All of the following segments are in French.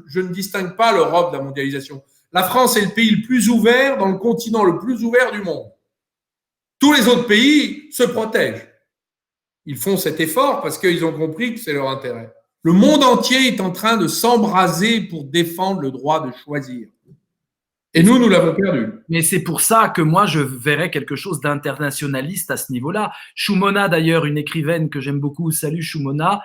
Je ne distingue pas l'Europe de la mondialisation. La France est le pays le plus ouvert dans le continent le plus ouvert du monde. Tous les autres pays se protègent. Ils font cet effort parce qu'ils ont compris que c'est leur intérêt. Le monde entier est en train de s'embraser pour défendre le droit de choisir. Et nous l'avons perdu. Mais c'est pour ça que moi, je verrais quelque chose d'internationaliste à ce niveau-là. Shumona, d'ailleurs, une écrivaine que j'aime beaucoup, salut Shumona,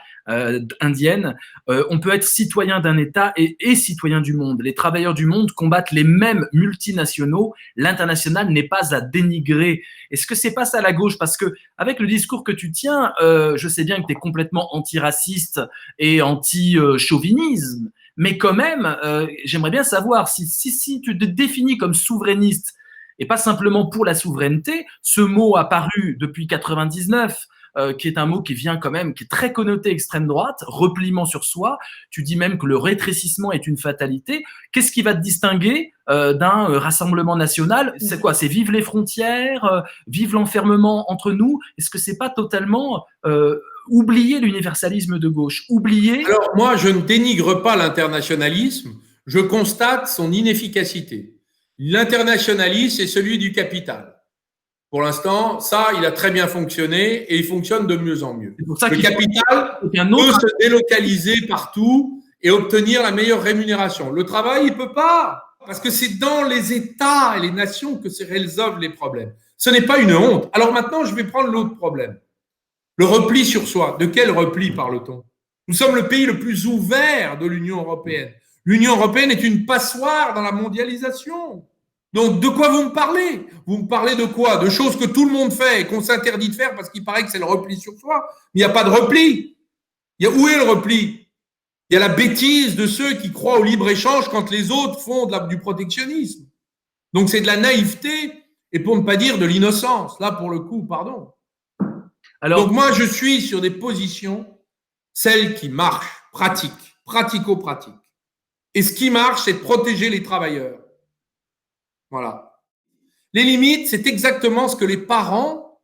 indienne, on peut être citoyen d'un État et citoyen du monde. Les travailleurs du monde combattent les mêmes multinationaux. L'international n'est pas à dénigrer. Est-ce que c'est pas ça la gauche? Parce que avec le discours que tu tiens, je sais bien que tu es complètement antiraciste et anti-chauvinisme. Mais quand même, j'aimerais bien savoir si tu te définis comme souverainiste et pas simplement pour la souveraineté, ce mot apparu depuis 99, qui est un mot qui vient quand même, qui est très connoté extrême droite, repliement sur soi. Tu dis même que le rétrécissement est une fatalité. Qu'est-ce qui va te distinguer d'un rassemblement national? C'est quoi? C'est vive les frontières, vive l'enfermement entre nous? Est-ce que c'est pas totalement oublier l'universalisme de gauche, oublier… Alors moi, je ne dénigre pas l'internationalisme, je constate son inefficacité. L'internationalisme, c'est celui du capital. Pour l'instant, ça, il a très bien fonctionné et il fonctionne de mieux en mieux. Le capital peut se délocaliser partout et obtenir la meilleure rémunération. Le travail, il peut pas, parce que c'est dans les États et les nations que se résolvent les problèmes. Ce n'est pas une honte. Alors maintenant, je vais prendre l'autre problème. Le repli sur soi. De quel repli parle-t-on? Nous sommes le pays le plus ouvert de l'Union européenne. L'Union européenne est une passoire dans la mondialisation. Donc, de quoi vous me parlez? Vous me parlez de quoi? De choses que tout le monde fait et qu'on s'interdit de faire parce qu'il paraît que c'est le repli sur soi. Mais il n'y a pas de repli. Où est le repli? Il y a la bêtise de ceux qui croient au libre-échange quand les autres font du protectionnisme. Donc, c'est de la naïveté et pour ne pas dire de l'innocence. Là, pour le coup, pardon. Donc moi, je suis sur des positions, celles qui marchent, pratico-pratiques. Et ce qui marche, c'est de protéger les travailleurs. Voilà. Les limites, c'est exactement ce que les parents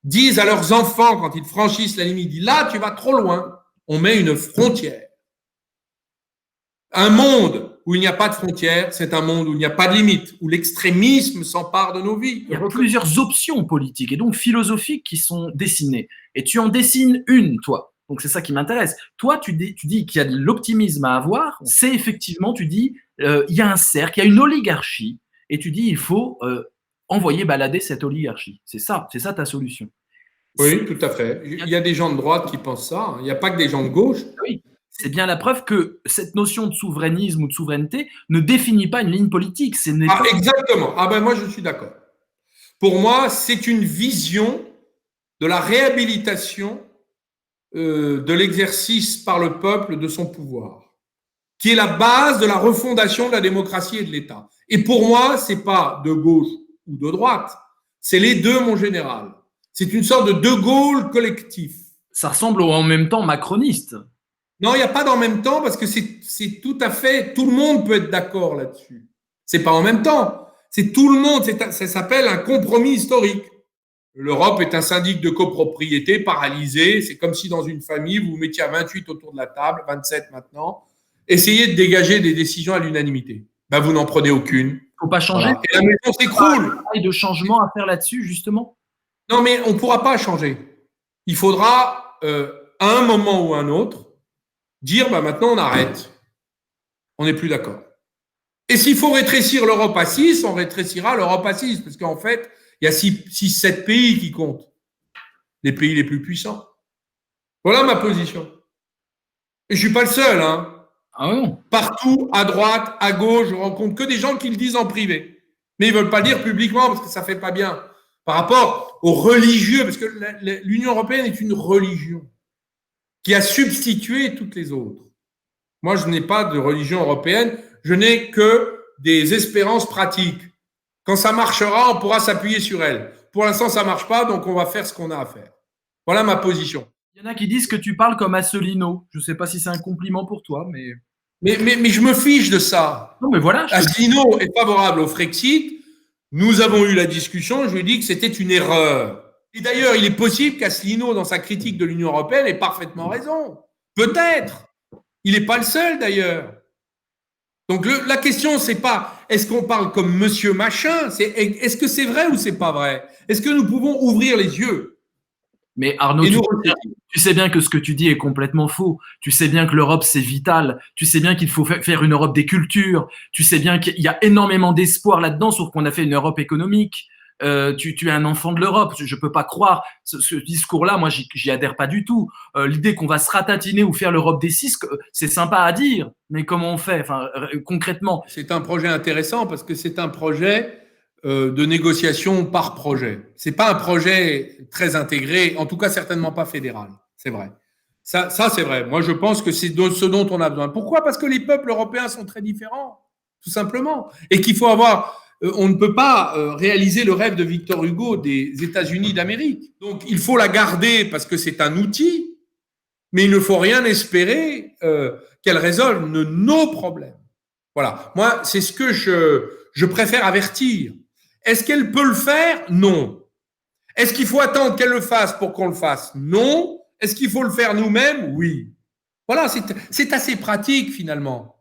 disent à leurs enfants quand ils franchissent la limite. Ils disent, là, tu vas trop loin. On met une frontière. Un monde où il n'y a pas de frontière, c'est un monde où il n'y a pas de limite, où l'extrémisme s'empare de nos vies. Il y a plusieurs options politiques et donc philosophiques qui sont dessinées. Et tu en dessines une, toi. Donc c'est ça qui m'intéresse. Toi, tu dis qu'il y a de l'optimisme à avoir. C'est effectivement, tu dis, il y a un cercle, il y a une oligarchie. Et tu dis, il faut envoyer balader cette oligarchie. C'est ça ta solution. Oui, tout à fait. Il y a des gens de droite qui pensent ça. Il n'y a pas que des gens de gauche. Oui. C'est bien la preuve que cette notion de souverainisme ou de souveraineté ne définit pas une ligne politique. Exactement. Ah ben moi, je suis d'accord. Pour moi, c'est une vision de la réhabilitation de l'exercice par le peuple de son pouvoir, qui est la base de la refondation de la démocratie et de l'État. Et pour moi, c'est pas de gauche ou de droite, c'est les deux, mon général. C'est une sorte de Gaulle collectif. Ça ressemble en même temps macroniste. Non, il n'y a pas d'en même temps parce que c'est tout à fait, tout le monde peut être d'accord là-dessus. C'est pas en même temps. C'est tout le monde. Ça s'appelle un compromis historique. L'Europe est un syndic de copropriété paralysé. C'est comme si dans une famille, vous vous mettiez à 28 autour de la table, 27 maintenant. Essayez de dégager des décisions à l'unanimité. Ben, vous n'en prenez aucune. Il ne faut pas changer. Voilà. Et la maison s'écroule. Il y a de changement à faire là-dessus, justement. Non, mais on ne pourra pas changer. Il faudra, à un moment ou à un autre, dire bah, maintenant on arrête. On n'est plus d'accord. Et s'il faut rétrécir l'Europe à 6, on rétrécira l'Europe à 6. Parce qu'en fait, il y a 6-7 pays qui comptent. Les pays les plus puissants. Voilà ma position. Et je ne suis pas le seul. Hein. Ah non. Partout, à droite, à gauche, je rencontre que des gens qui le disent en privé. Mais ils ne veulent pas le dire publiquement parce que ça ne fait pas bien. Par rapport aux religieux, parce que l'Union européenne est une religion qui a substitué toutes les autres. Moi, je n'ai pas de religion européenne, je n'ai que des espérances pratiques. Quand ça marchera, on pourra s'appuyer sur elles. Pour l'instant, ça ne marche pas, donc on va faire ce qu'on a à faire. Voilà ma position. Il y en a qui disent que tu parles comme Asselineau. Je ne sais pas si c'est un compliment pour toi, mais… Mais je me fiche de ça. Non, mais voilà. Asselineau est favorable au Frexit. Nous avons eu la discussion, je lui ai dit que c'était une erreur. Et d'ailleurs, il est possible qu'Asselineau, dans sa critique de l'Union européenne, ait parfaitement raison. Peut-être. Il n'est pas le seul, d'ailleurs. Donc la question, c'est pas est-ce qu'on parle comme monsieur machin, c'est est-ce que c'est vrai ou c'est pas vrai? Est-ce que nous pouvons ouvrir les yeux Mais Arnaud, et nous tu sais bien que ce que tu dis est complètement faux. Tu sais bien que l'Europe, c'est vital. Tu sais bien qu'il faut faire une Europe des cultures. Tu sais bien qu'il y a énormément d'espoir là-dedans, sauf qu'on a fait une Europe économique. Tu es un enfant de l'Europe. Je peux pas croire ce discours-là. Moi, j'y adhère pas du tout. L'idée qu'on va se ratatiner ou faire l'Europe des six, c'est sympa à dire, mais comment on fait, enfin, concrètement? C'est un projet intéressant parce que c'est un projet de négociation par projet. C'est pas un projet très intégré, en tout cas certainement pas fédéral. C'est vrai. Ça c'est vrai. Moi, je pense que c'est ce dont on a besoin. Pourquoi? Parce que les peuples européens sont très différents, tout simplement, et qu'il faut avoir. On ne peut pas réaliser le rêve de Victor Hugo des États-Unis d'Amérique. Donc, il faut la garder parce que c'est un outil, mais il ne faut rien espérer qu'elle résolve nos problèmes. Voilà. Moi, c'est ce que je préfère avertir. Est-ce qu'elle peut le faire? Non. Est-ce qu'il faut attendre qu'elle le fasse pour qu'on le fasse? Non. Est-ce qu'il faut le faire nous-mêmes? Oui. Voilà, c'est assez pratique finalement.